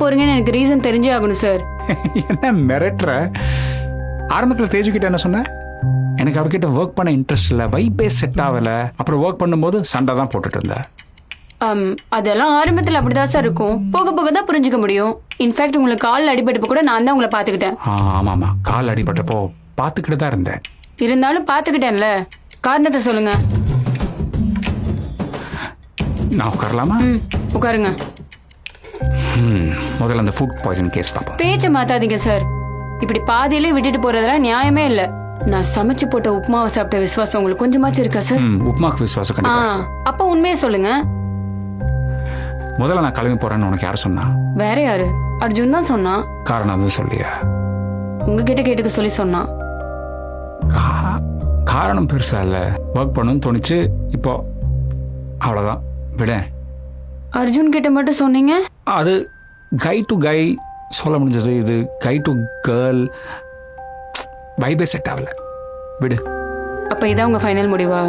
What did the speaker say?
போறீங்கன்னு எனக்கு ரீசன் தெரிஞ்சே ஆகணும் சார். என்ன மிரட்டுற? ஆரம்பத்தில் தேஜுக்கிட்ட என்ன சொன்ன? எனக்கு அவர்கிட்ட ஒர்க் பண்ண இன்ட்ரெஸ்ட் இல்லை, வைப்பே செட் ஆகலை. அப்புறம் ஒர்க் பண்ணும்போது சண்டை தான் போட்டுட்டு இருந்தேன். அதெல்லாம் ஆரம்பத்தில் அப்படிதான் சார் இருக்கும். போக போக தான் புரிஞ்சுக்க முடியும். இன்ஃபேக்ட் உங்களுக்கு கால் அடிபட்டப்ப கூட நான் தான் உங்களை பார்த்துக்கிட்டேன். ஆமாம்மா, கால் அடிபட்டப்போ பார்த்துக்கிட்டு தான் இருந்தேன். இருந்தாலும் பார்த்துக்கிட்டேன்ல, காரணத்தை சொல்லுங்க. நான் உட்காரலாமா? உட்காருங்க. முதல்ல அந்த ஃபுட் பாய்சன் கேஸ் பார்ப்போம். பேச்சை மாத்தாதீங்க சார். இப்படி பாதியிலே விட்டுட்டு போறதெல்லாம் நியாயமே இல்லை. நான் சமைச்சு போட்ட உப்புமாவை சாப்பிட்ட விசுவாசம் உங்களுக்கு கொஞ்சமாச்சும் இருக்கா சார்? உப்புமாக்கு விசுவாசம் கண்டிப்பா. அப்ப உண்மையை சொல்லுங்க. முதல்ல நான் கிளம்பி போறேன்னு உனக்கு யார் சொன்னா? வேற யாரு? அர்ஜுன் தான் சொன்னான். காரணம் அது சொல்லியா? உங்ககிட்ட கேட்டுக்க சொல்லி சொன்னான். காரணம் பெருசா இல்ல, ஒர்க் பண்ணணும்னு தோணுச்சு. இப்போ அவ்வளவுதான், விட. அர்ஜுன் கிட்ட மட்டும் சொன்னீங்க? அது கை டு கை சொல்ல முடிஞ்சது. இது கை டு கேர்ள், வைபே செட் ஆகல, விடு. அப்ப இதான் உங்க ஃபைனல் முடிவா?